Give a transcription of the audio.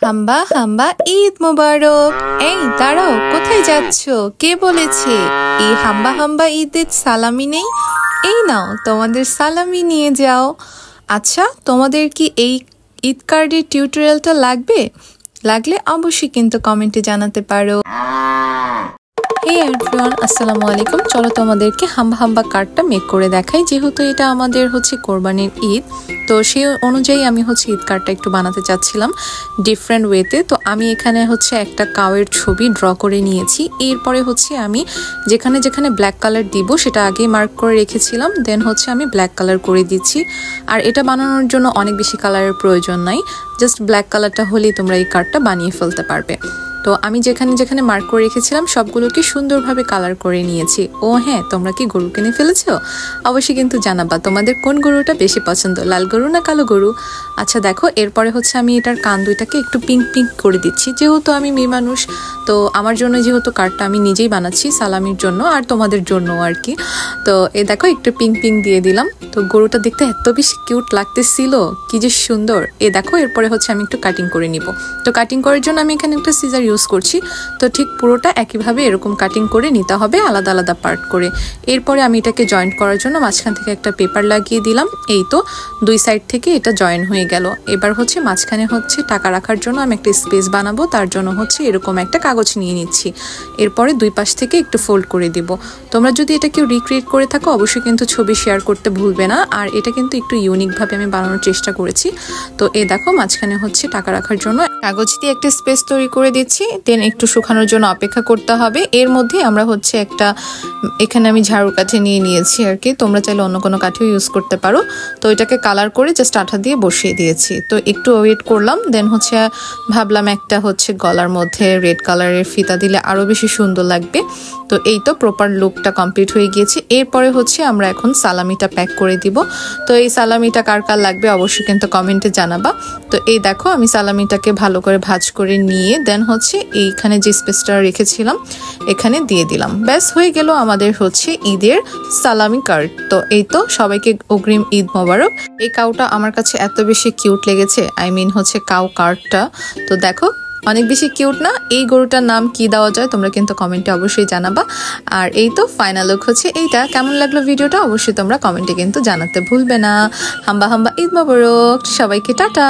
হাম্বা হাম্বা ঈদ মোবারক। এই দাঁড়াও, কোথায় যাচ্ছ? কে বলেছে এই হাম্বা হাম্বা ঈদের সালামি নেই? এই নাও, তোমাদের সালামি নিয়ে যাও। আচ্ছা, তোমাদের কি এই ঈদ কার্ডের টিউটোরিয়ালটা লাগবে? লাগলে অবশ্যই কিন্তু কমেন্টে জানাতে পারো। এই এভরিওয়ান, আসসালামু আলাইকুম। চলো তোমাদেরকে হাম্বা হাম্বা কার্ডটা মেক করে দেখাই। যেহেতু এটা আমাদের কোরবানির ঈদ, তো সেই অনুযায়ী আমি ঈদ কার্ডটা একটু বানাতে চাচ্ছিলাম ডিফারেন্ট ওয়েতে। তো আমি এখানে একটা কাউয়ের ছবি ড্র করে নিয়েছি। এরপরে আমি যেখানে যেখানে ব্ল্যাক কালার দিব সেটা আগেই মার্ক করে রেখেছিলাম। দেন আমি ব্ল্যাক কালার করে দিচ্ছি। আর এটা বানানোর জন্য অনেক বেশি কালারের প্রয়োজন নাই, জাস্ট ব্ল্যাক কালারটা হলেই তোমরা এই কার্ডটা বানিয়ে ফেলতে পারবে। তো আমি যেখানে যেখানে মার্ক করে রেখেছিলাম সবগুলোকে সুন্দরভাবে কালার করে নিয়েছি। ও হ্যাঁ, তোমরা কি গরু কিনে ফেলেছো? অবশ্যই কিন্তু জানাবা তোমাদের কোন গরুটা বেশি পছন্দ, লাল গরু না কালো গরু। আচ্ছা দেখো, এরপরে আমি এটার কান দুইটাকে একটু পিঙ্ক পিঙ্ক করে দিচ্ছি। যেহেতু আমি মেয়ে মানুষ, তো আমার জন্য যেহেতু কার্ডটা আমি নিজেই বানাচ্ছি সালামির জন্য আর তোমাদের জন্য আর কি। তো এ দেখো, একটু পিঙ্ক পিঙ্ক দিয়ে দিলাম। তো গরুটা দেখতে এত বেশি কিউট লাগতেছিল, কি যে সুন্দর। এ দেখো, এরপরে আমি একটু কাটিং করে নিব। তো কাটিং করার জন্য আমি এখানে একটা সিজার ইউজ করছি। তো ঠিক পুরোটা একইভাবে এরকম কাটিং করে নিতে হবে, আলাদা আলাদা পার্ট করে। এরপরে আমি এটাকে জয়েন্ট করার জন্য মাঝখান থেকে একটা পেপার লাগিয়ে দিলাম। এই তো দুই সাইড থেকে এটা জয়েন হয়ে গেল। এবার মাঝখানে টাকা রাখার জন্য আমি একটা স্পেস বানাবো। তার জন্য এরকম একটা কাগজ নিয়ে নিচ্ছি। এরপরে দুই পাশ থেকে একটু ফোল্ড করে দিব। তোমরা যদি এটা কেউ রিক্রিয়েট করে থাকো অবশ্যই কিন্তু ছবি শেয়ার করতে ভুলবে না। আর এটা কিন্তু একটু ইউনিকভাবে আমি বানানোর চেষ্টা করেছি। তো এ দেখো, মাঝখানে টাকা রাখার জন্য কাগজ দিয়ে একটা স্পেস তৈরি করে দিচ্ছি। দেন একটু শুকানোর জন্য অপেক্ষা করতে হবে। এর মধ্যে আমরা একটা এখানে আমি ঝাড়ু কাঠি নিয়ে নিয়েছি আর কি। তোমরা চাইলে অন্য কোনো কাঠিও ইউজ করতে পারো। তো এটাকে কালার করে জাস্ট আঠা দিয়ে বসিয়ে দিয়েছি। তো একটু ওয়েট করলাম। দেন ভাবলাম একটা গলার মধ্যে রেড কালারের ফিতা দিলে আরো বেশি সুন্দর লাগবে। তো এই তো প্রপার লুকটা কমপ্লিট হয়ে গিয়েছে। এরপরে আমরা এখন সালামিটা প্যাক করে দিব। তো এই সালামিটা কার কার লাগবে অবশ্যই কিন্তু কমেন্টে জানাবা। তো এই দেখো, আমি সালামিটাকে ভালো করে ভাজ করে নিয়ে দেন এইখানে যে স্পেসটা রেখেছিলাম এখানে দিয়ে দিলাম। ব্যাস হয়ে গেল আমাদের ঈদের সালামি কার্ড। তো এই তো, সবাইকে অগ্রিম ঈদ মোবারক। এই কাউটা আমার কাছে এত বেশি কিউট লেগেছে, আই মিন কাউ কার্ডটা। তো দেখো, অনেক বেশি কিউট না? এই গরুটার নাম কি দেওয়া যায় তোমরা কিন্তু কমেন্টে অবশ্যই জানাবা। আর এই তো ফাইনাল লুক এইটা। কেমন লাগলো ভিডিওটা অবশ্যই তোমরা কমেন্টে কিন্তু জানাতে ভুলবে না। হাম্বা হাম্বা ঈদ মোবারক, সবাইকে টাটা।